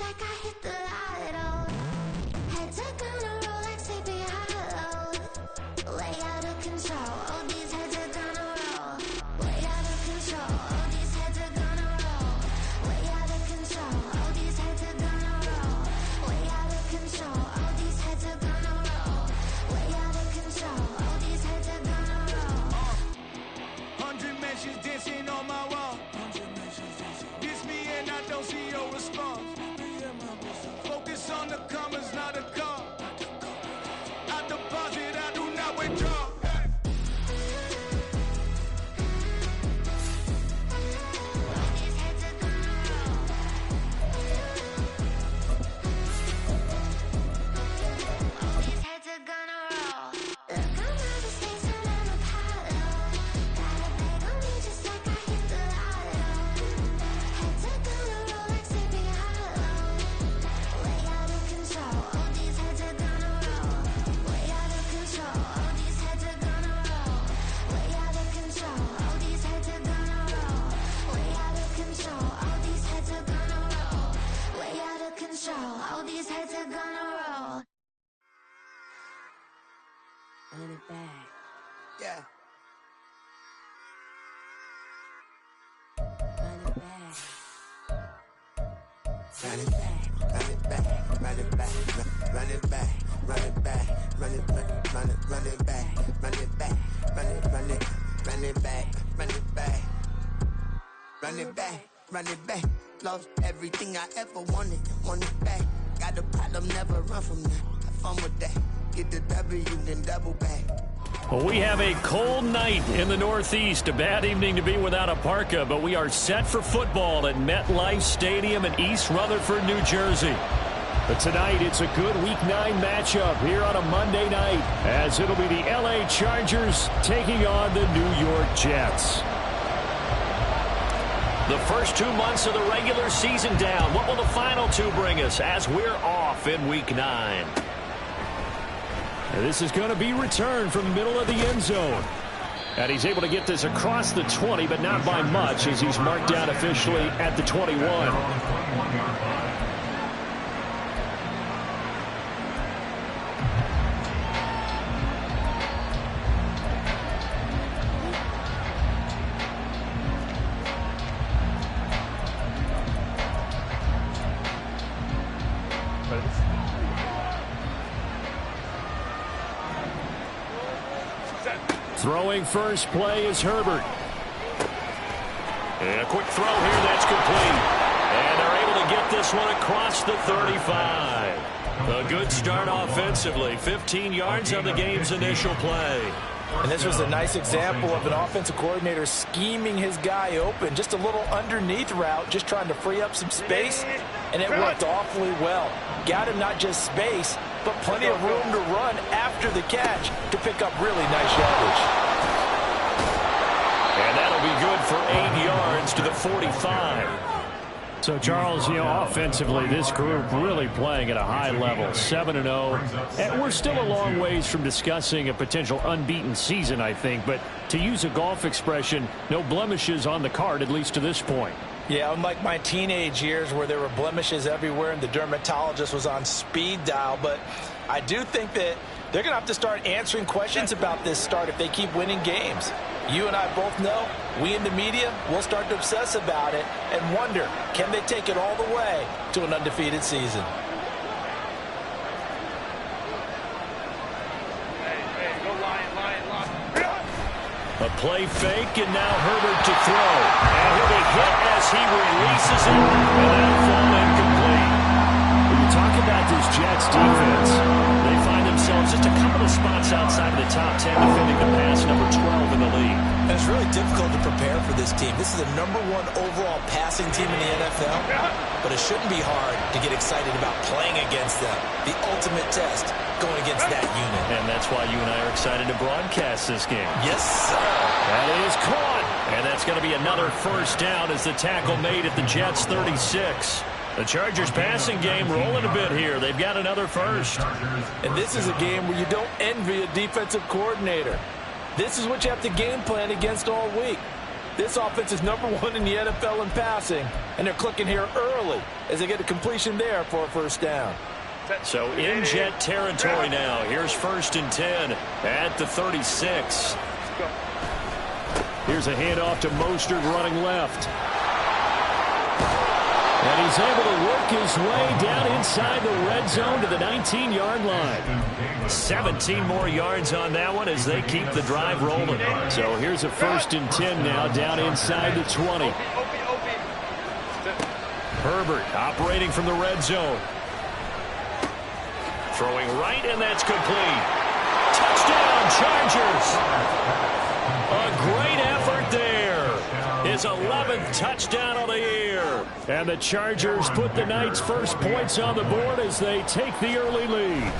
like I hit the lotto. Head to gonna roll like sleepy hollow. Way out of control, all these heads are gonna roll. Way out of control, all these heads are gonna roll. Way out of control, all these heads are gonna roll. Way out of control, all these heads are gonna roll. Way out of control, all these heads are gonna roll. 100 mentions dancing on my wall. Diss me and I don't see your response. Focus on the commas, not a call. I deposit, I do not withdraw. All these heads are gonna roll. Run it back. Yeah. Run it back. Run it back, run it back, run it back, run it back, run it back, run it back, run it back, run it back, run it back, run it back, run it back, run it back. Lost everything I ever wanted it back. Got a problem, never run from that. Have fun with that. Get the W, then double back. Well, we have a cold night in the Northeast. A bad evening to be without a parka, but we are set for football at MetLife Stadium in East Rutherford, New Jersey. But tonight, it's a good Week 9 matchup here on a Monday night, as it'll be the LA Chargers taking on the New York Jets. The first 2 months of the regular season down. What will the final 2 bring us as we're off in Week 9? And this is going to be returned from the middle of the end zone. And he's able to get this across the 20, but not by much, as he's marked down officially at the 21. Throwing first play is Herbert. And a quick throw here, that's complete. And they're able to get this one across the 35. A good start offensively. 15 yards on the game's initial play. And this was a nice example of an offensive coordinator scheming his guy open. Just a little underneath route, just trying to free up some space. And it worked awfully well. Got him not just space, but plenty of room to run after the catch to pick up really nice yardage. And that'll be good for 8 yards to the 45. So, Charles, offensively, this group really playing at a high level, 7-0. And we're still a long ways from discussing a potential unbeaten season, I think. But to use a golf expression, no blemishes on the card, at least to this point. Yeah, unlike my teenage years where there were blemishes everywhere and the dermatologist was on speed dial. But I do think that they're going to have to start answering questions about this start if they keep winning games. You and I both know, we in the media will start to obsess about it and wonder, can they take it all the way to an undefeated season? A play fake, and now Herbert to throw. And he'll be hit as he releases it, and that'll fall incomplete. When you talk about this Jets defense, they find themselves just a couple of spots outside of the top 10, defending the pass, number 12 in the league. And it's really difficult to prepare for this team. This is the #1 overall passing team in the NFL, but it shouldn't be hard to get excited about playing against them. The ultimate test going against that unit. And that's why you and I are excited to broadcast this game. Yes, sir. That is caught. And that's going to be another first down as the tackle made at the Jets' 36. The Chargers passing game rolling a bit here. They've got another first. And this is a game where you don't envy a defensive coordinator. This is what you have to game plan against all week. This offense is #1 in the NFL in passing, and they're clicking here early as they get a completion there for a first down. So in Jet territory now. Here's 1st and 10 at the 36. Here's a handoff to Mostert running left. And he's able to work his way down inside the red zone to the 19-yard line. 17 more yards on that one as they keep the drive rolling. So here's a 1st and 10 now down inside the 20. Herbert operating from the red zone. Throwing right, and that's complete. Touchdown, Chargers. A great effort there. His 11th touchdown of the year. And the Chargers put the Knights' first points on the board as they take the early lead.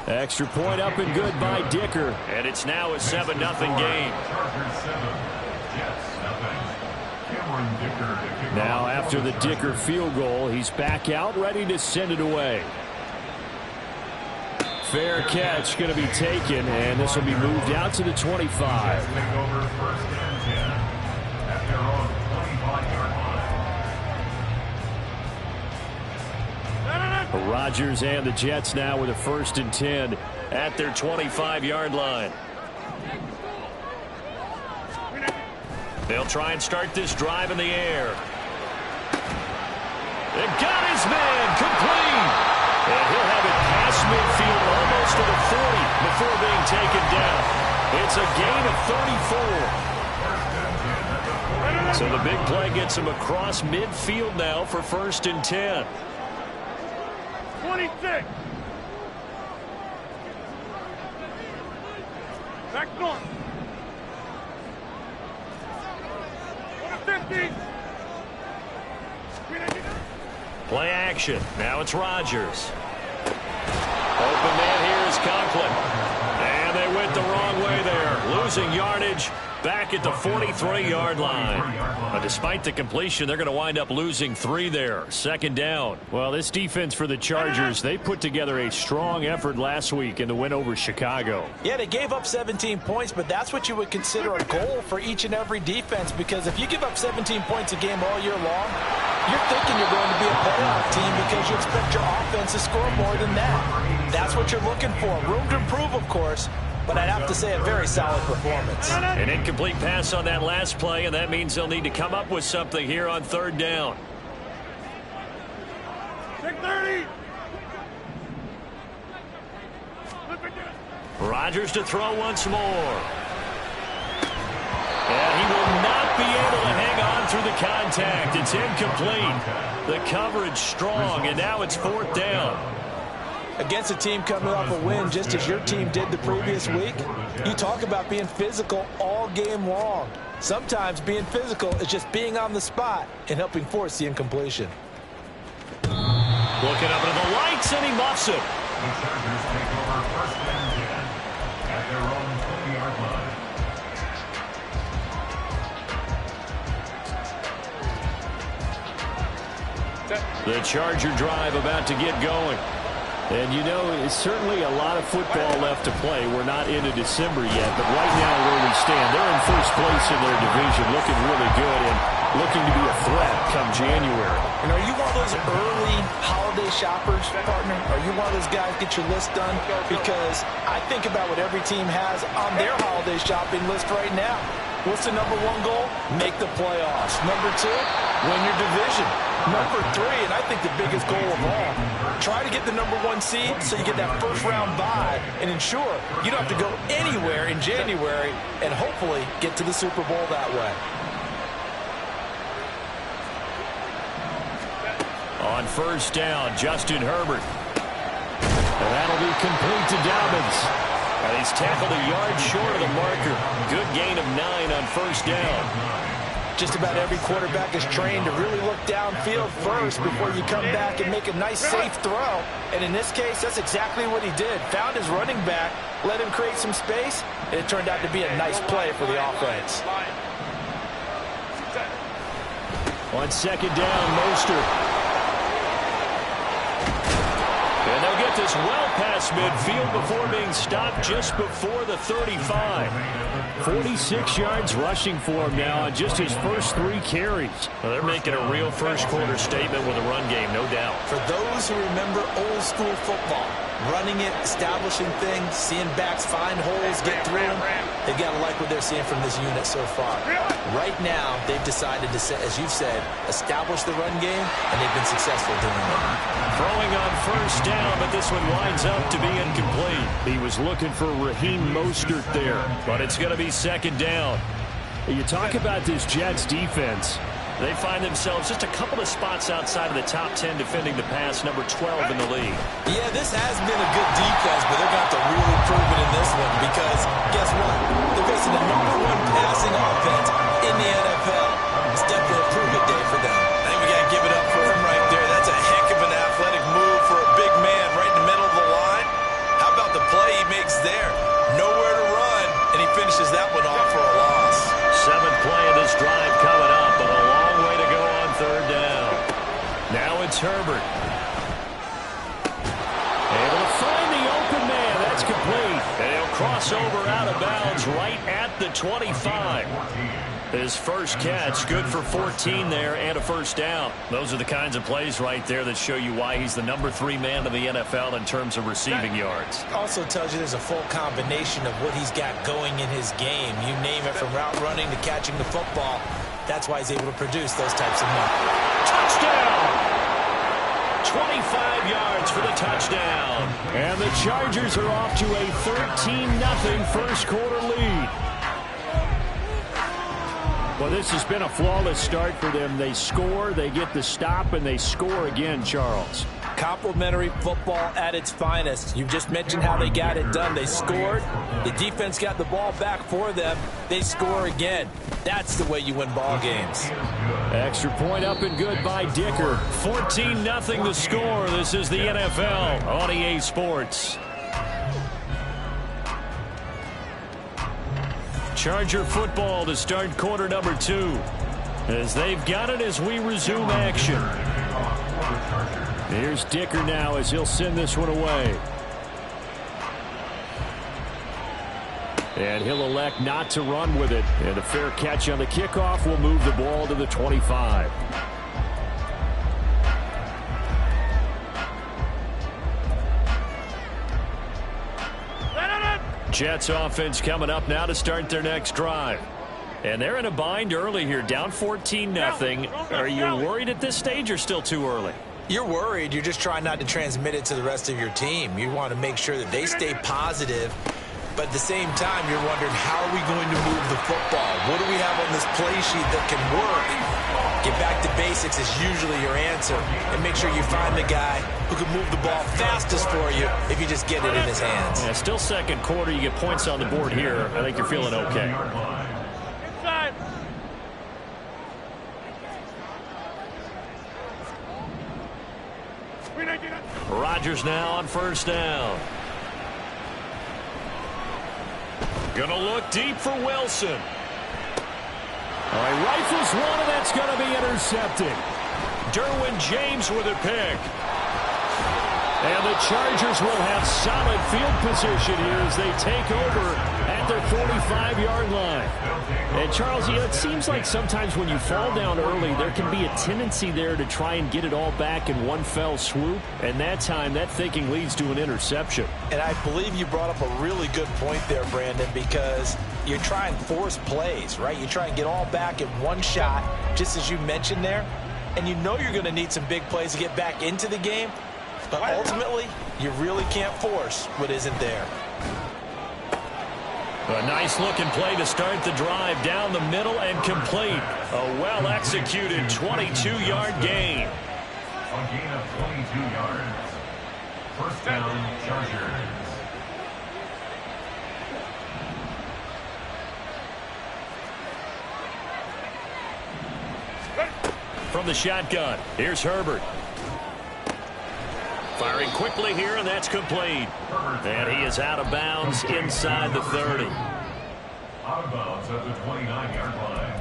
Extra point up and good by Dicker. And it's now a 7-0 game. Now after the Dicker field goal, he's back out ready to send it away. Fair catch going to be taken, and this will be moved out to the 25. Rodgers and the Jets now with a 1st and 10 at their 25-yard line. They'll try and start this drive in the air. They got his man complete. And he'll have it past midfield almost to the 40 before being taken down. It's a gain of 34. So the big play gets him across midfield now for 1st and 10. 26. Back north. 150. Play action. Now it's Rodgers. Open man here is Conklin. And they went the wrong way there. Losing yardage back at the 43-yard line. But despite the completion, they're going to wind up losing 3 there. 2nd down. Well, this defense for the Chargers, they put together a strong effort last week in the win over Chicago. Yeah, they gave up 17 points, but that's what you would consider a goal for each and every defense, because if you give up 17 points a game all year long, you're thinking you're going to be a playoff team because you expect your offense to score more than that. That's what you're looking for. Room to improve, of course, but I'd have to say a very solid performance. An incomplete pass on that last play, and that means they'll need to come up with something here on 3rd down. 630. Rodgers to throw once more. And he will not be able to hang on through the contact. It's incomplete. The coverage strong, and now it's 4th down. Against a team coming off a win just as your team did the previous week, you talk about being physical all game long. Sometimes being physical is just being on the spot and helping force the incompletion. Looking up into the lights, and he muffs it. The Chargers take over 1st and 10 at their own 20-yard line. The Charger drive about to get going. And, you know, it's certainly a lot of football left to play. We're not into December yet, but right now where we stand, they're in first place in their division, looking really good and looking to be a threat come January. And are you one of those early holiday shoppers, partner? Are you one of those guys get your list done? Because I think about what every team has on their holiday shopping list right now. What's the #1 goal? Make the playoffs. #2, win your division. #3, and I think the biggest goal of all, try to get the #1 seed so you get that first-round bye and ensure you don't have to go anywhere in January and hopefully get to the Super Bowl that way. On 1st down, Justin Herbert. And that'll be complete to Dobbins. And he's tackled a yard short of the marker. Good gain of 9 on 1st down. Just about every quarterback is trained to really look downfield first before you come back and make a nice, safe throw. And in this case, that's exactly what he did. Found his running back, let him create some space, and it turned out to be a nice play for the offense. On 2nd down, Mostert. And they'll get get this well past midfield before being stopped just before the 35. 46 yards rushing for him now on just his first 3 carries. Well, they're making a real first-quarter statement with a run game, no doubt. For those who remember old-school football, running it, establishing things, seeing backs find holes, get through them, they've got to like what they're seeing from this unit so far. Right now, they've decided to, as you've said, establish the run game, and they've been successful doing it. Throwing on first down, but this one winds up to be incomplete. He was looking for Raheem Mostert there, but it's going to be second down. You talk about this Jets defense. They find themselves just a couple of spots outside of the top 10 defending the pass, number 12 in the league. Yeah, this has been a good defense, but they're going to have to really prove it in this one because, guess what? They're facing the #1 passing offense in the NFL. It's definitely a prove-it day for them. I think we got to give it up for him right there. That's a heck of an athletic move for a big man right in the middle of the line. How about the play he makes there? Nowhere to run, and he finishes that one off for a loss. 7th play of this drive coming up, but a long way to go on third down. Now it's Herbert. Able to find the open man. That's complete. And he'll cross over out of bounds right at the 25. His first catch, good for 14 there and a first down. Those are the kinds of plays right there that show you why he's the number 3 man in the NFL in terms of receiving yards. Also tells you there's a full combination of what he's got going in his game. You name it, from route running to catching the football. That's why he's able to produce those types of numbers. Touchdown! 25 yards for the touchdown. And the Chargers are off to a 13-0 first quarter lead. Well, this has been a flawless start for them. They score, they get the stop, and they score again, Charles. Complimentary football at its finest. You just mentioned how they got it done. They scored. The defense got the ball back for them. They score again. That's the way you win ball games. Extra point up and good by Dicker. 14-0 the score. This is the NFL on EA Sports. Charger football to start quarter number 2. As they've got it as we resume action. Here's Dicker now as he'll send this one away. And he'll elect not to run with it. And a fair catch on the kickoff will move the ball to the 25. Jets offense coming up now to start their next drive. And they're in a bind early here, down 14-0. Are you worried at this stage or still too early? You're worried. You're just trying not to transmit it to the rest of your team. You want to make sure that they stay positive. But at the same time, you're wondering, how are we going to move the football? What do we have on this play sheet that can work? Get back to basics is usually your answer. And make sure you find the guy who can move the ball fastest for you if you just get it in his hands. Yeah, still second quarter. You get points on the board here. I think you're feeling okay. Inside. Rodgers now on first down. Gonna look deep for Wilson. All right, rifles one, and that's going to be intercepted. Derwin James with a pick. And the Chargers will have solid field position here as they take over at their 45-yard line. And, Charles, you know, it seems like sometimes when you fall down early, there can be a tendency there to try and get it all back in one fell swoop. And that time, that thinking leads to an interception. And I believe you brought up a really good point there, Brandon, because you try and force plays, right? You try and get all back in one shot, just as you mentioned there. And you know you're going to need some big plays to get back into the game. But ultimately, you really can't force what isn't there. A nice-looking play to start the drive down the middle and complete. A well-executed 22-yard gain. A gain of 22 yards. First down, Chargers. From the shotgun, here's Herbert. Firing quickly here, and that's complete. And he is out of bounds inside the 30. Out of bounds at the 29-yard line.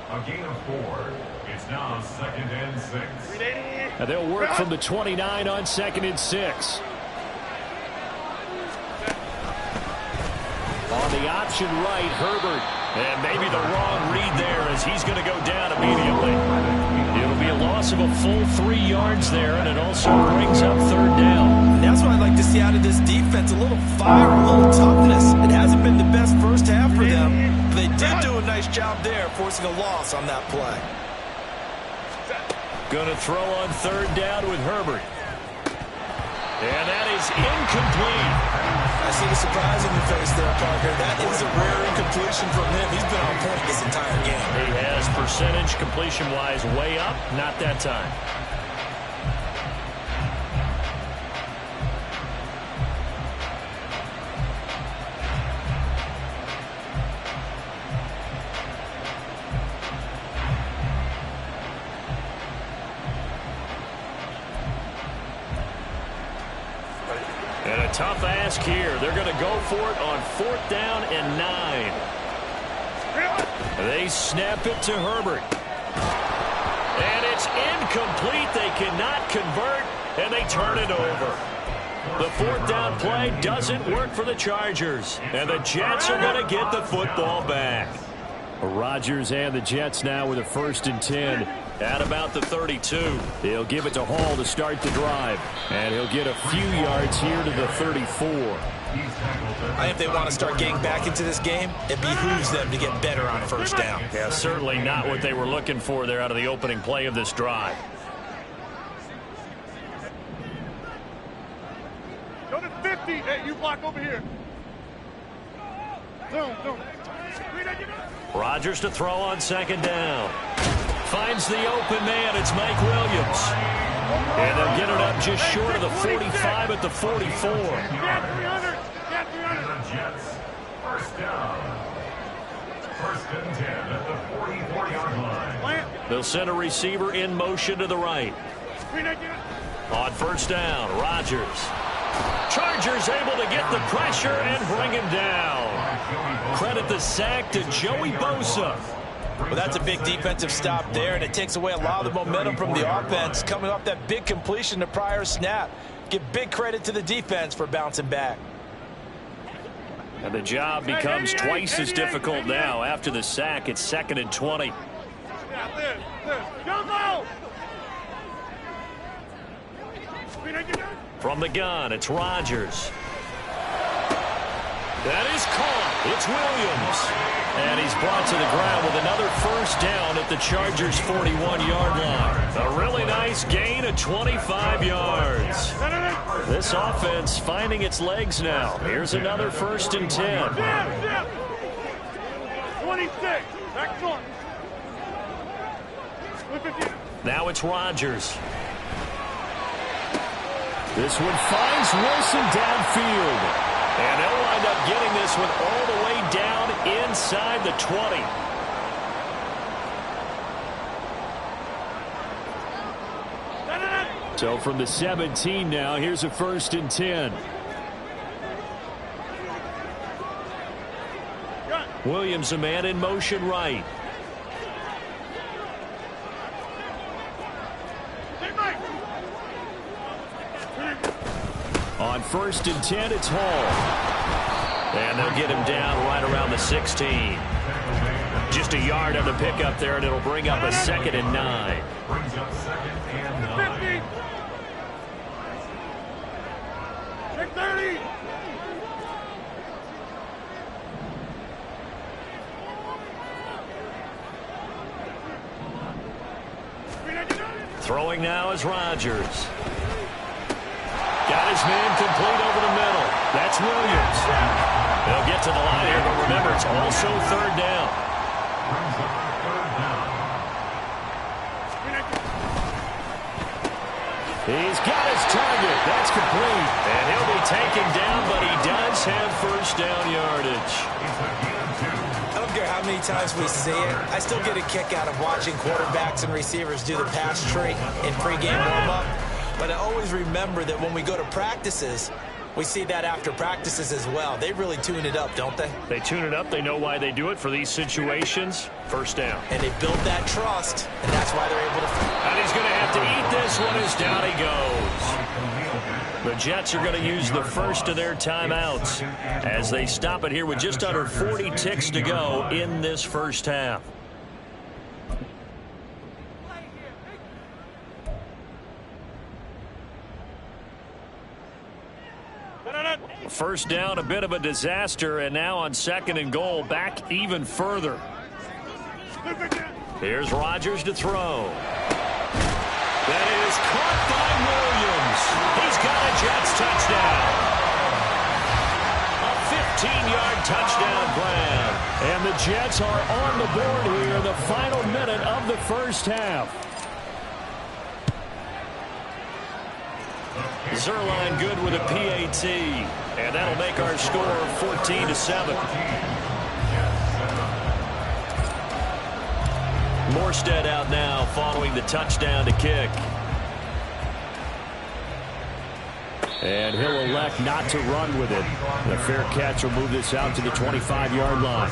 A gain of 4. It's now 2nd and 6. And they'll work from the 29 on 2nd and 6. On the option right, Herbert. And maybe the wrong read there as he's going to go down immediately. It'll be a loss of a full 3 yards there, and it also brings up third down. And that's what I'd like to see out of this defense. A little fire, a little toughness. It hasn't been the best first half for them. But they did do a nice job there, forcing a loss on that play. Going to throw on third down with Herbert. And that is incomplete. I see the surprise in your face there, Parker. That is a rare incompletion from him. He's been on point this entire game. He has percentage completion-wise way up. Not that time. And a tough ask here. They're going to go for it on 4th down and 9. They snap it to Herbert. And it's incomplete. They cannot convert, and they turn it over. The 4th down play doesn't work for the Chargers, and the Jets are going to get the football back. Rodgers and the Jets now with a 1st and 10 at about the 32. He'll give it to Hall to start the drive, and he'll get a few yards here to the 34. I think if they want to start getting back into this game, it behooves them to get better on 1st down. Yeah, certainly not what they were looking for there out of the opening play of this drive. Go to 50. Hey, you block over here. Zoom. Rodgers to throw on 2nd down. Finds the open man. It's Mike Williams. And they'll get it up just short of the 45 at the 44. Get 300. Jets, 1st down. 1st and 10 at the 44-yard line. They'll send a receiver in motion to the right. On 1st down, Rodgers. Chargers able to get the pressure and bring him down. Credit the sack to Joey Bosa. Well, that's a big defensive stop there, and it takes away a lot of the momentum from the offense coming off that big completion the prior snap. Give big credit to the defense for bouncing back. And the job becomes twice as difficult now. After the sack, it's 2nd and 20. From the gun, it's Rodgers. That is caught. It's Williams. And he's brought to the ground with another 1st down at the Chargers' 41-yard line. A really nice gain of 25 yards. This offense finding its legs now. Here's another 1st and 10. 26. Back north. Now it's Rodgers. This one finds Wilson downfield. And they'll wind up getting this one all the way down inside the 20. So from the 17 now, here's a 1st and 10. Williams, a man in motion right. On 1st and 10, it's Hall. And they'll get him down right around the 16. Just a yard on the pickup there, and it'll bring up a 2nd and 9. Brings up 2nd and 9. 30. Throwing now is Rodgers. Got his man complete over the middle. That's Williams. They'll get to the line here, but remember, it's also 3rd down. He's got his target. That's complete. And he'll be taken down, but he does have 1st down yardage. I don't care how many times we see it. I still get a kick out of watching quarterbacks and receivers do the pass tree in pregame warm-up. But I always remember that when we go to practices, we see that after practices as well. They really tune it up, don't they? They tune it up. They know why they do it for these situations. 1st down. And they build that trust, and that's why they're able to. And he's going to have back to eat this one as down he goes. The Jets are going to use the first of their timeouts as they stop it here with just under 40 ticks to go in this first half. First down, a bit of a disaster, and now on 2nd and goal, back even further. Here's Rodgers to throw. That is caught by Williams. He's got a Jets touchdown. A 15-yard touchdown grab. And the Jets are on the board here in the final minute of the first half. Zerline good with a PAT, and that'll make our score 14-7. Morstead out now following the touchdown to kick. And he'll elect not to run with it. The fair catch will move this out to the 25-yard line.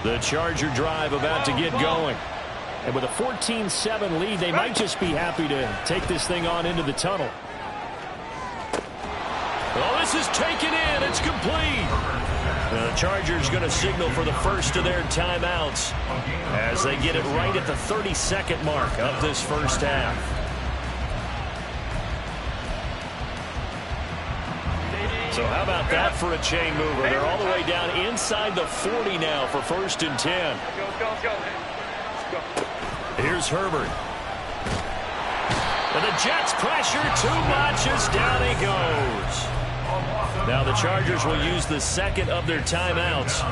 The Charger drive about to get going. And with a 14-7 lead, they might just be happy to take this thing on into the tunnel. Oh, this is taken in. It's complete. The Chargers going to signal for the first of their timeouts as they get it right at the 32nd mark of this first half. So how about that for a chain mover? They're all the way down inside the 40 now for 1st and 10. Here's Herbert. And the Jets pressure too much as down he goes. Now the Chargers will use the 2nd of their timeouts.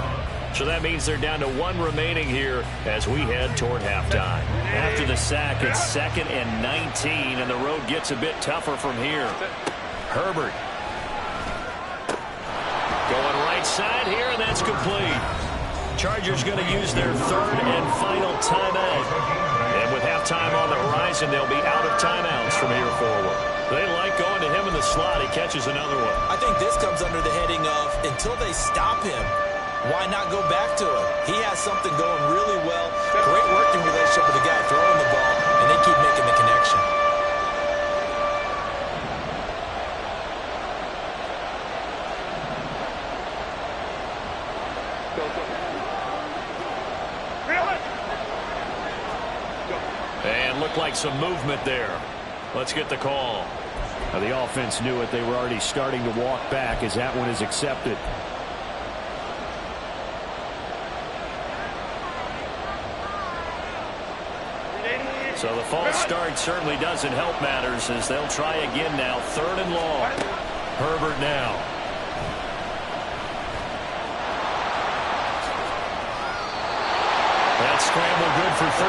So that means they're down to 1 remaining here as we head toward halftime. After the sack, it's 2nd and 19, and the road gets a bit tougher from here. Herbert. Going right side here, and that's complete. Chargers going to use their 3rd and final timeout. And with halftime on the horizon, they'll be out of timeouts from here forward. They like going to him in the slot. He catches another one. I think this comes under the heading of until they stop him, why not go back to him? He has something going really well. Great working relationship with the guy throwing the ball, and they keep making the connection. And looked like some movement there. Let's get the call. Now the offense knew it. They were already starting to walk back as that one is accepted. So the false start certainly doesn't help matters as they'll try again now. 3rd and long. Herbert now. That scramble good for 13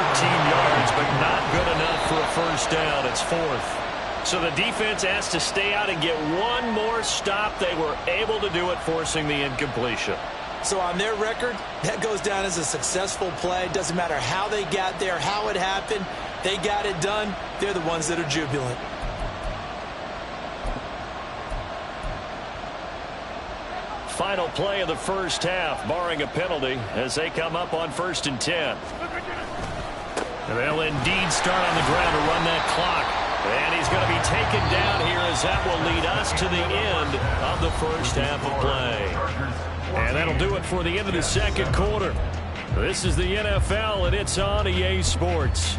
yards, but not good enough for a first down. It's 4th. So the defense has to stay out and get one more stop. They were able to do it, forcing the incompletion. So on their record, that goes down as a successful play. Doesn't matter how they got there, how it happened. They got it done. They're the ones that are jubilant. Final play of the first half, barring a penalty, as they come up on 1st and 10. They'll indeed start on the ground to run that clock. And he's going to be taken down here as that will lead us to the end of the first half of play. And that'll do it for the end of the 2nd quarter. This is the NFL, and it's on EA Sports.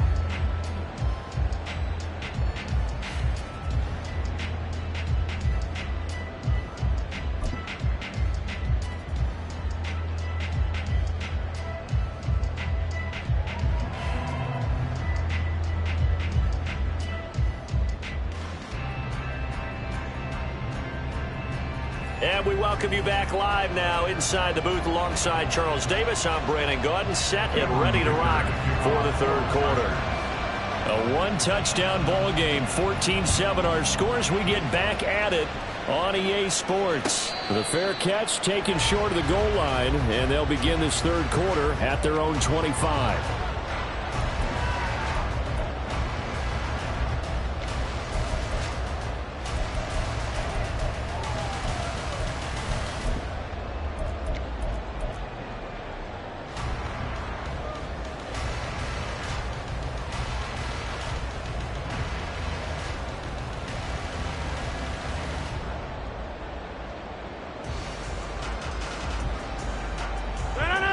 And we welcome you back live now inside the booth alongside Charles Davis. I'm Brandon Gaudin, set and ready to rock for the 3rd quarter. A 1-touchdown ball game, 14-7 our scores. We get back at it on EA Sports. The fair catch taken short of the goal line, and they'll begin this 3rd quarter at their own 25.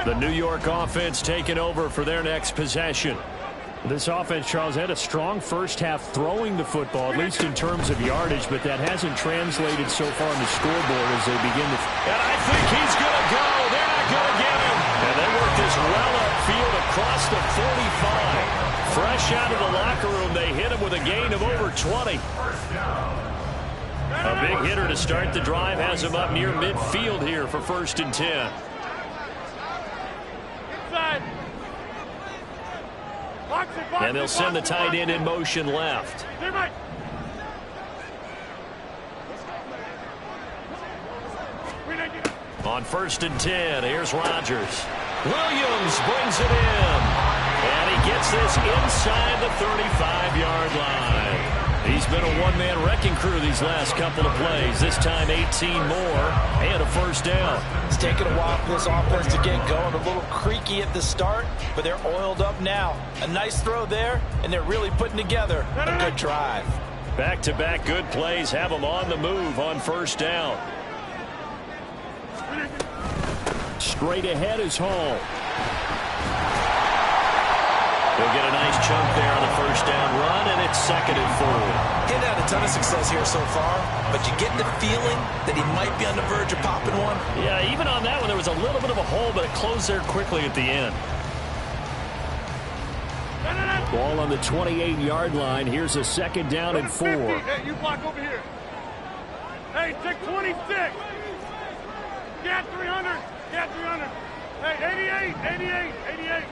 The New York offense taking over for their next possession. This offense, Charles, had a strong first half throwing the football, at least in terms of yardage, but that hasn't translated so far on the scoreboard as they begin to... And I think he's going to go. They're not going to get him. And they work this well upfield across the 45. Fresh out of the locker room, they hit him with a gain of over 20. A big hitter to start the drive has him up near midfield here for 1st and 10. And they'll send the tight end in motion left. On 1st and 10, here's Rodgers. Williams brings it in. And he gets this inside the 35-yard line. He's been a one-man wrecking crew these last couple of plays. This time 18 more and a 1st down. It's taken a while for this offense to get going. A little creaky at the start, but they're oiled up now. A nice throw there, and they're really putting together a good drive. Back-to-back good plays have them on the move on 1st down. Straight ahead is Hall. They'll get a nice chunk there on the 1st down run, and it's 2nd and 4. He's had a ton of success here so far, but you get the feeling that he might be on the verge of popping one. Yeah, even on that one, there was a little bit of a hole, but it closed there quickly at the end. Ball on the 28-yard line. Here's a 2nd down and 4. Hey, you block over here. Hey, take 26. Get 300. Get 300. Hey, 88.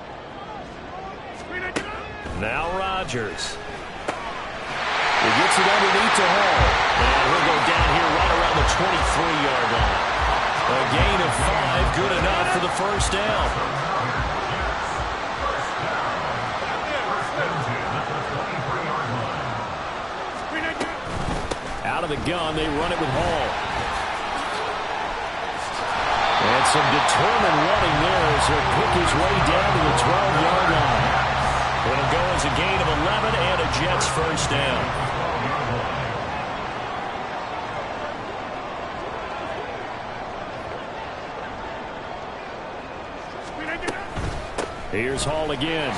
Now Rodgers. He gets it underneath to Hall. And he'll go down here right around the 23-yard line. A gain of 5, good enough for the 1st down. Out of the gun, they run it with Hall. And some determined running there as he'll pick his way down to the 12-yard line. It'll go as a gain of 11 and a Jets 1st down. Here's Hall again.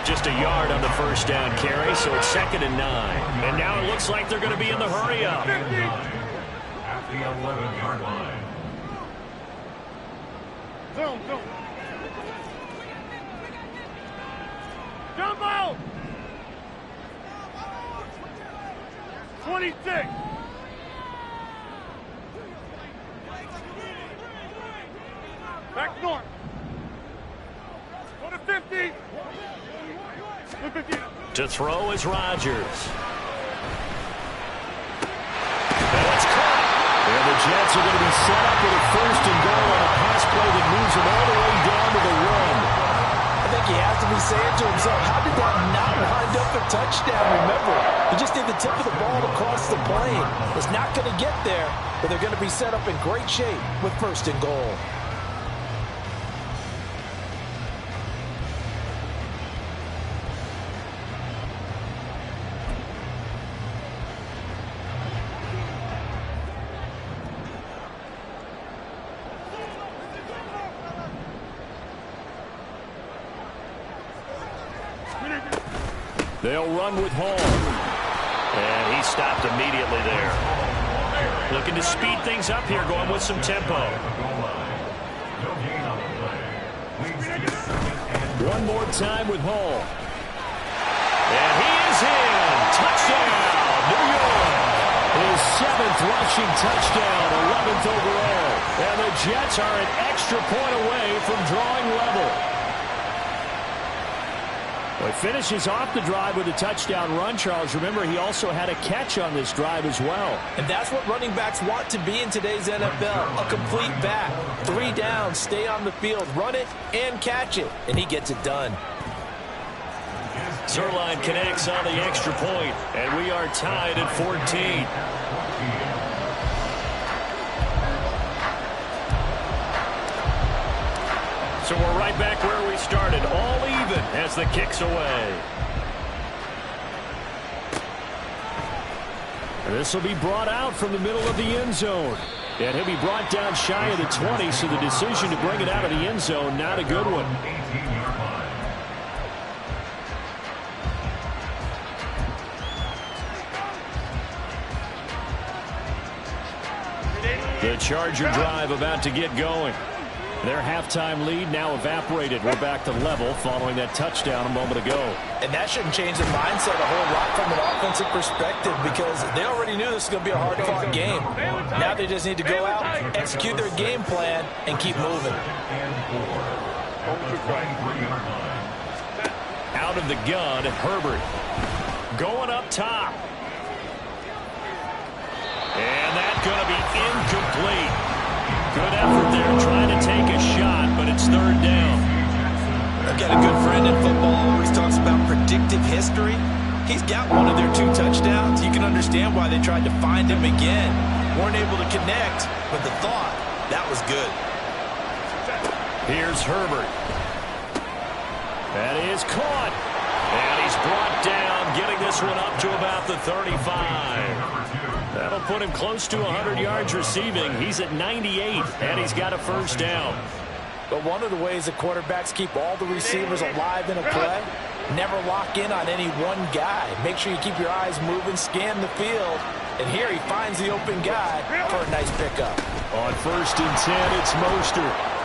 Just a yard on the 1st down carry, so it's 2nd and 9. And now it looks like they're going to be in the hurry up. At the 11-yard line. Zone. Jump out! 26. Back north. Go to 50. To throw is Rodgers. That's caught. And the Jets are going to be set up with a 1st and goal on a pass play that moves them all the way down to the 1. I think he has to be saying to himself, how did that not wind up a touchdown? Remember, he just did the tip of the ball across the plane. It's not going to get there, but they're going to be set up in great shape with 1st and goal. They'll run with Hall. And he stopped immediately there. Looking to speed things up here, going with some tempo. One more time with Hall. And he is in. Touchdown, New York. His 7th rushing touchdown, 11th overall. And the Jets are an extra point away from drawing level. Well, he finishes off the drive with a touchdown run, Charles. Remember, he also had a catch on this drive as well. And that's what running backs want to be in today's NFL, a complete back. 3 downs, stay on the field, run it, and catch it. And he gets it done. Zerline connects on the extra point, and we are tied at 14. So we're right back where we started, all even as the kick's away. And this will be brought out from the middle of the end zone. And he'll be brought down shy of the 20, so the decision to bring it out of the end zone, not a good one. The Charger drive about to get going. Their halftime lead now evaporated. We're back to level following that touchdown a moment ago. And that shouldn't change the mindset a whole lot from an offensive perspective because they already knew this was going to be a hard-fought game. Now they just need to go out, execute their game plan, and keep moving. Out of the gun, Herbert. Going up top. And that's going to be incomplete. Good effort there trying to take a shot, but it's third down. I've got a good friend in football who always talks about predictive history. He's got one of their 2 touchdowns. You can understand why they tried to find him again. Weren't able to connect, but the thought, that was good. Here's Herbert. That is caught. And he's brought down, getting this one up to about the 35. That'll put him close to 100 yards receiving. He's at 98, and he's got a first down. But one of the ways that quarterbacks keep all the receivers alive in a play, never lock in on any one guy. Make sure you keep your eyes moving, scan the field. And here he finds the open guy for a nice pickup. On 1st and 10, it's Mostert.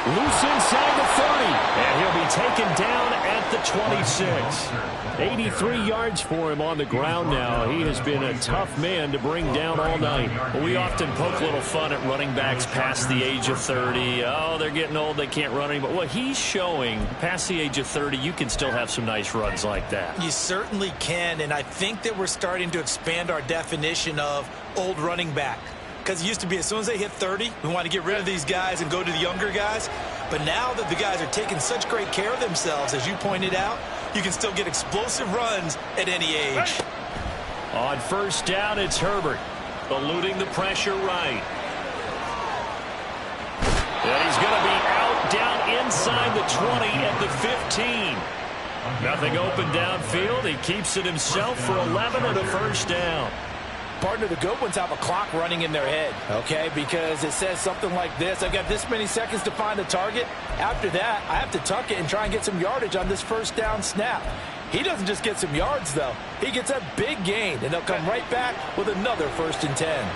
Loose inside the 30, and he'll be taken down at the 26. 83 yards for him on the ground now. He has been a tough man to bring down all night. We often poke a little fun at running backs past the age of 30. Oh, they're getting old, they can't run anymore. Well, he's showing past the age of 30, you can still have some nice runs like that. You certainly can, and I think that we're starting to expand our definition of old running back. Because it used to be as soon as they hit 30, we want to get rid of these guys and go to the younger guys. But now that the guys are taking such great care of themselves, as you pointed out, you can still get explosive runs at any age. On 1st down, it's Herbert, eluding the pressure right. And he's going to be out down inside the 20 at the 15. Nothing open downfield. He keeps it himself for 11 and a first down. Partner, the good ones have a clock running in their head, okay? Because it says something like this. I've got this many seconds to find a target. After that, I have to tuck it and try and get some yardage on this first down snap. He doesn't just get some yards, though. He gets a big gain, and they'll come right back with another 1st and 10.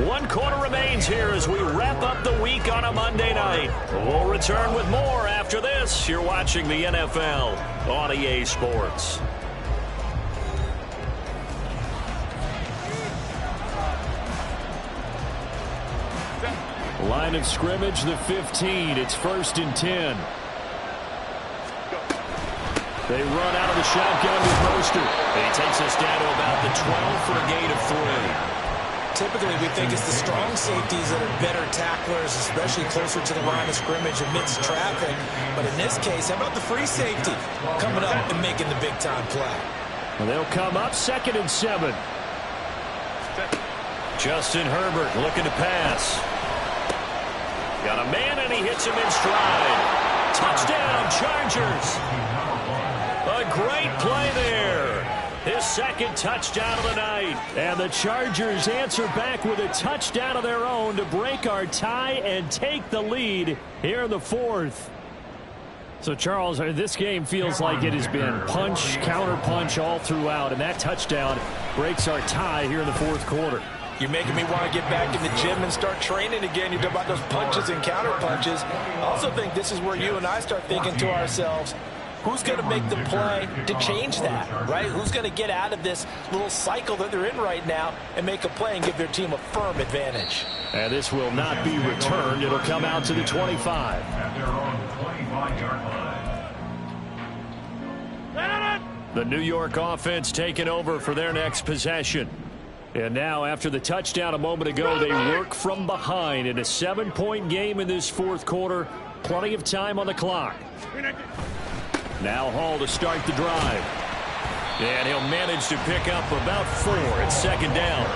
1 quarter remains here as we wrap up the week on a Monday night. We'll return with more after this. You're watching the NFL on EA Sports. Line of scrimmage, the 15. It's 1st and 10. They run out of the shotgun with Mostert. He takes us down to about the 12 for a gain of 3. Typically, we think it's the strong safeties that are better tacklers, especially closer to the line of scrimmage amidst traffic. But in this case, how about the free safety coming up and making the big-time play? Well, they'll come up 2nd and 7. Justin Herbert looking to pass. Got a man, and he hits him in stride. Touchdown, Chargers. A great play there. His 2nd touchdown of the night. And the Chargers answer back with a touchdown of their own to break our tie and take the lead here in the 4th. So, Charles, this game feels like it has been punch, counter-punch all throughout. And that touchdown breaks our tie here in the 4th quarter. You're making me want to get back in the gym and start training again. You talk about those punches and counter-punches. I also think this is where you and I start thinking to ourselves, who's going to make the play to change that, right? Who's going to get out of this little cycle that they're in right now and make a play and give their team a firm advantage? And this will not be returned. It'll come out to the 25. And they're on the 25-yard line. The New York offense taking over for their next possession. And now, after the touchdown a moment ago, they work from behind in a 7-point game in this 4th quarter. Plenty of time on the clock. Now Hall to start the drive. And he'll manage to pick up about 4 at 2nd down.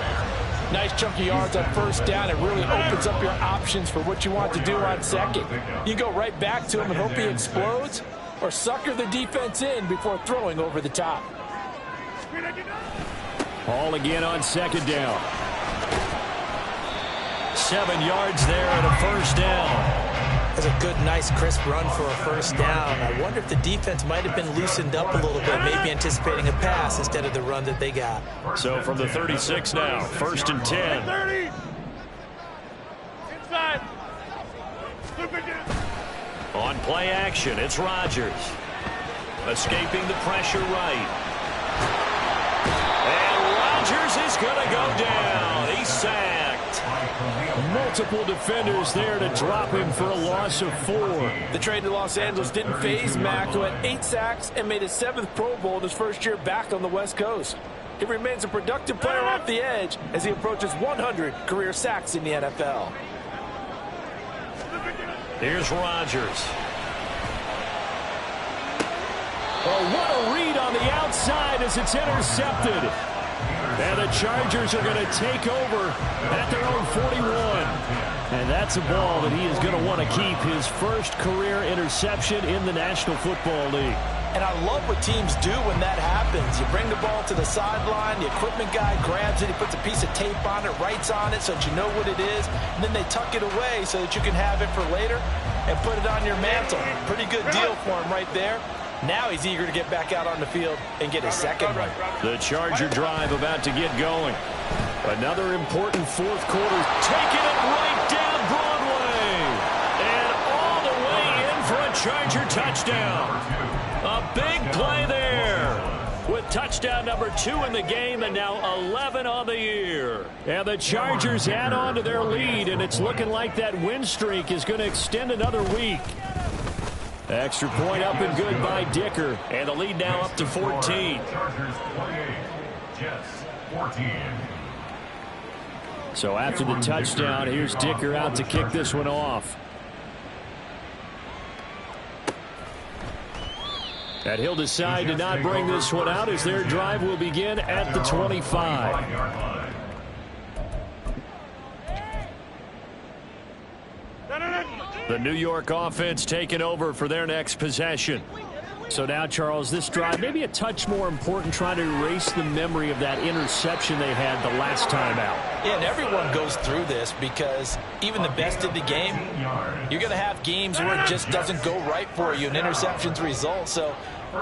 Nice chunky yards on 1st down. It really opens up your options for what you want to do on 2nd. You go right back to him and hope he explodes, or sucker the defense in before throwing over the top. Ball again on second down. 7 yards there and a first down. That's a good, nice, crisp run for a first down. I wonder if the defense might have been loosened up a little bit, maybe anticipating a pass instead of the run that they got. So from the 36 now, 1st and 10. 30. Inside. On play action, it's Rodgers. Escaping the pressure right. And Rodgers is going to go down. He's sacked. Multiple defenders there to drop him for a loss of 4. The trade to Los Angeles didn't faze Mack, who had 8 sacks and made his 7th Pro Bowl in his first year back on the West Coast. He remains a productive player off the edge as he approaches 100 career sacks in the NFL. Here's Rodgers. Oh, what a read on the outside as it's intercepted. And the Chargers are going to take over at their own 41. And that's a ball that he is going to want to keep, his first career interception in the National Football League. And I love what teams do when that happens. You bring the ball to the sideline, the equipment guy grabs it, he puts a piece of tape on it, writes on it so that you know what it is, and then they tuck it away so that you can have it for later and put it on your mantle. Pretty good deal for him right there. Now he's eager to get back out on the field and get his second one. The Charger drive about to get going. Another important fourth quarter. Taking it right down Broadway. And all the way in for a Charger touchdown. A big play there. With touchdown number 2 in the game and now 11 on the year. And the Chargers add on to their lead, and it's looking like that win streak is going to extend another week. Extra point up and good by Dicker. And the lead now up to 14. Chargers 28, Jets 14. So after the touchdown, here's Dicker out to kick this one off. And he'll decide to not bring this one out as their drive will begin at the 25. The New York offense taking over for their next possession. So now, Charles, this drive maybe a touch more important, trying to erase the memory of that interception they had the last time out. Yeah, and everyone goes through this because even the best in the game, you're going to have games where it just doesn't go right for you, and interceptions result. So,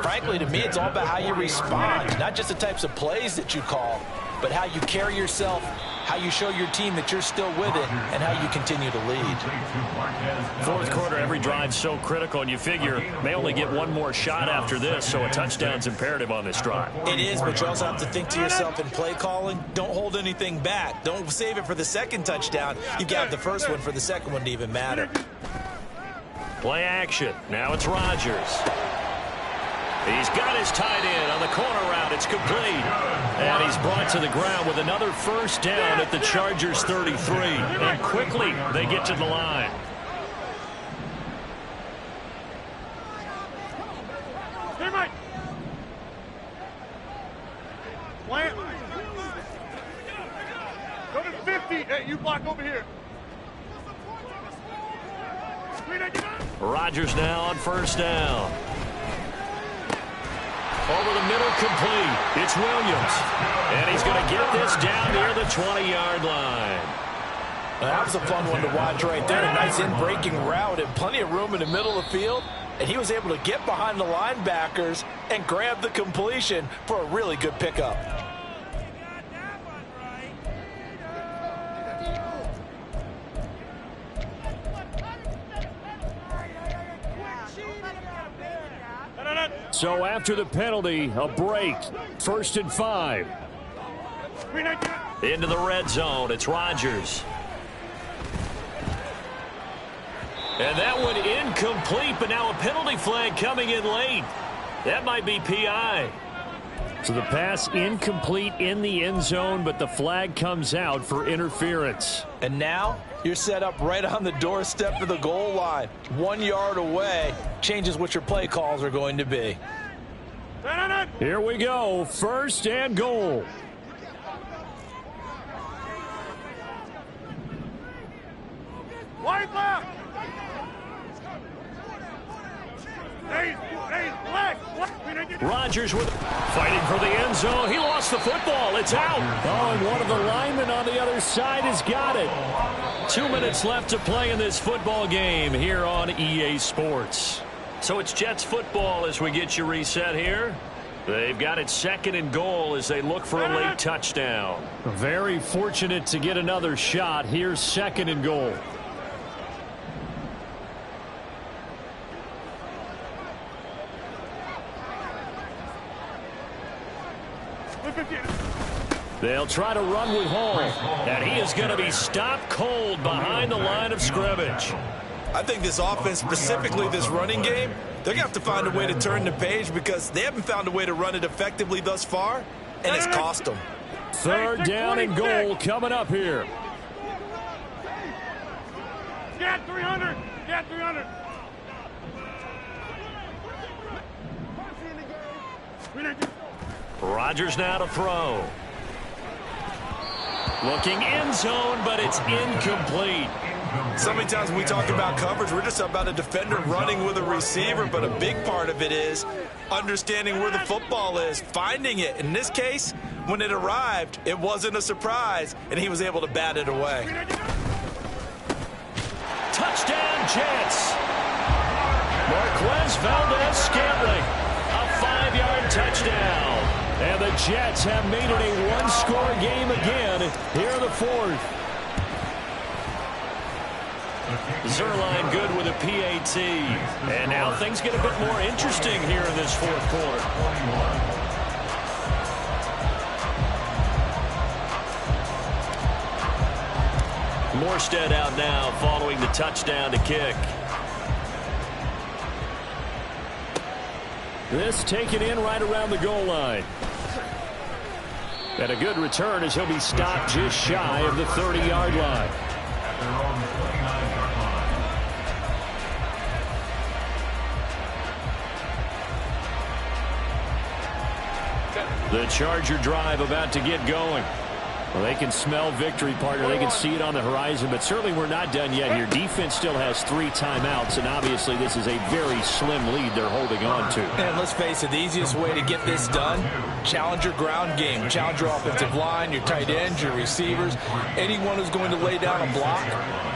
frankly, to me, it's all about how you respond, not just the types of plays that you call, but how you carry yourself, how you show your team that you're still with it, and how you continue to lead. Fourth quarter, every drive's so critical, and you figure may only get one more shot after this, so a touchdown's imperative on this drive. It is, but you also have to think to yourself in play calling, don't hold anything back. Don't save it for the second touchdown. You've got the first one for the second one to even matter. Play action. Now it's Rodgers. He's got his tight end on the corner route. It's complete. And he's brought to the ground with another first down at the Chargers 33. And quickly, they get to the line. Hey, Mike. Plant. Go to 50. Hey, you block over here. Rodgers now on first down. Over the middle, complete. It's Williams. And he's going to get this down near the 20-yard line. That was a fun one to watch right there. A nice in-breaking route and plenty of room in the middle of the field. And he was able to get behind the linebackers and grab the completion for a really good pickup. So after the penalty, a break. 1st and 5. Into the red zone. It's Rodgers. And that one incomplete, but now a penalty flag coming in late. That might be PI. So the pass incomplete in the end zone, but the flag comes out for interference. And now you're set up right on the doorstep of the goal line. 1 yard away changes what your play calls are going to be. Here we go. 1st and goal. Wide left. Hey, Rodgers with fighting for the end zone. He lost the football. It's out. Oh, and one of the linemen on the other side has got it. 2 minutes left to play in this football game here on EA Sports. So it's Jets football as we get you reset here. They've got it 2nd and goal as they look for a late touchdown. Very fortunate to get another shot. Here's 2nd and goal. They'll try to run with Hall, and he is going to be stopped cold behind the line of scrimmage. I think this offense, specifically this running game, they're going to have to find a way to turn the page because they haven't found a way to run it effectively thus far, and it's cost them. 3rd down and goal coming up here. Get 300. Get 300. Rodgers now to throw. Looking end zone, but it's incomplete. So many times when we talk about coverage, we're just about a defender running with a receiver, but a big part of it is understanding where the football is, finding it. In this case, when it arrived, it wasn't a surprise, and he was able to bat it away. Touchdown, Jets. Marquez Valdez-Scantling, a 5-yard touchdown. And the Jets have made it a one-score game again here in the 4th. Zerline good with a PAT. And now things get a bit more interesting here in this 4th quarter. Morstead out now following the touchdown to kick. This taken in right around the goal line. And a good return as he'll be stopped just shy of the 30-yard line. The Charger drive about to get going. Well, they can smell victory, partner. They can see it on the horizon, but certainly we're not done yet here. Defense still has 3 timeouts, and obviously this is a very slim lead they're holding on to. And let's face it, the easiest way to get this done, challenge your ground game. Challenge your offensive line, your tight ends, your receivers, anyone who's going to lay down a block.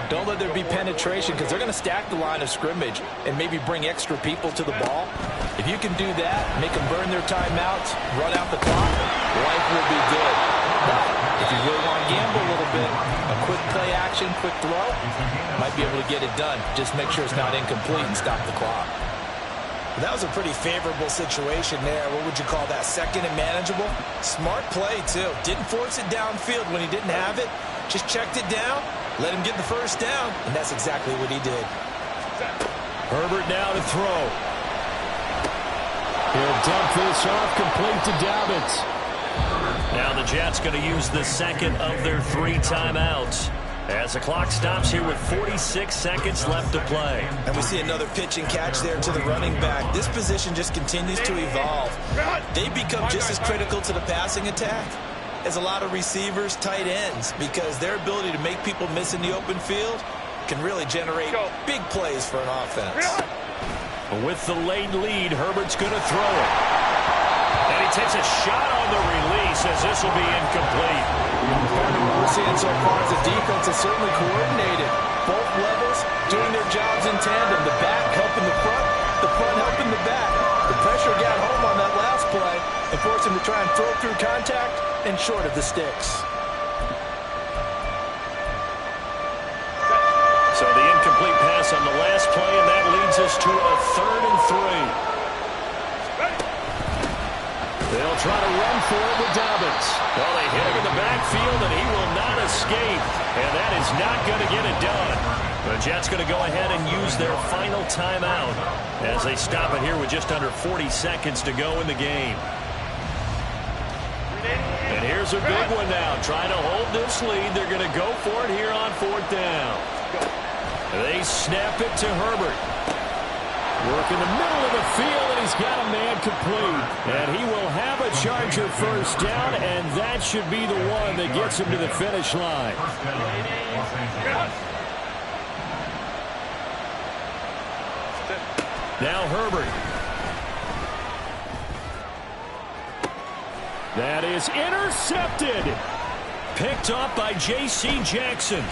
Don't let there be penetration because they're going to stack the line of scrimmage and maybe bring extra people to the ball. If you can do that, make them burn their timeouts, run out the clock, life will be good. But if you really want to gamble a little bit, a quick play action, quick throw, might be able to get it done. Just make sure it's not incomplete and stop the clock. That was a pretty favorable situation there. What would you call that? 2nd and manageable? Smart play, too. Didn't force it downfield when he didn't have it. Just checked it down, let him get the 1st down, and that's exactly what he did. Herbert now to throw. He'll dump this off complete to Dobbins. Now the Jets going to use the 2nd of their 3 timeouts as the clock stops here with 46 seconds left to play. And we see another pitch and catch there to the running back. This position just continues to evolve. They become just as critical to the passing attack as a lot of receivers, tight ends, because their ability to make people miss in the open field can really generate big plays for an offense. With the late lead, Herbert's going to throw it. And he takes a shot on the release as this will be incomplete. What we're seeing so far is the defense is certainly coordinated. Both levels doing their jobs in tandem. The back helping the front helping the back. The pressure got home on that last play and forced him to try and throw through contact and short of the sticks. So the incomplete pass on the last play, and that leads us to a 3rd and 3. They'll try to run for it with Dobbins. Well, they hit him in the backfield, and he will not escape. And that is not going to get it done. The Jets going to go ahead and use their final timeout as they stop it here with just under 40 seconds to go in the game. And here's a big one now. Trying to hold this lead. They're going to go for it here on 4th down. They snap it to Herbert. Work in the middle of the field, and he's got a man complete. And he will have a Charger 1st down, and that should be the one that gets him to the finish line. Now Herbert. That is intercepted. Picked up by J.C. Jackson.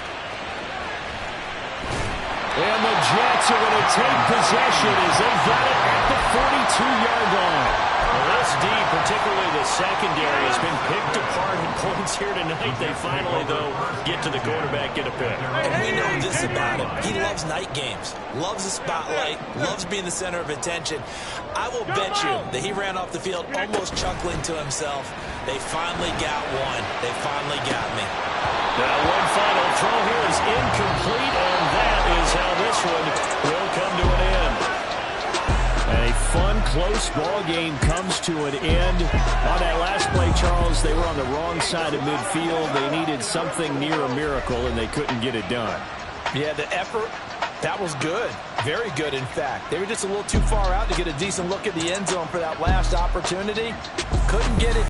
And the Jets are going to take possession as they got it at the 42-yard line. Well, this D, particularly the secondary, has been picked apart in points here tonight. They finally, though, get to the quarterback, get a pick. And we know this about him. He loves night games, loves the spotlight, loves being the center of attention. I will bet you that he ran off the field almost chuckling to himself. They finally got one. They finally got me. Now one final throw here is incomplete, and that is how this one will come to an end. And a fun, close ball game comes to an end. On that last play, Charles, they were on the wrong side of midfield. They needed something near a miracle, and they couldn't get it done. Yeah, the effort, that was good. Very good, in fact. They were just a little too far out to get a decent look at the end zone for that last opportunity. Couldn't get it.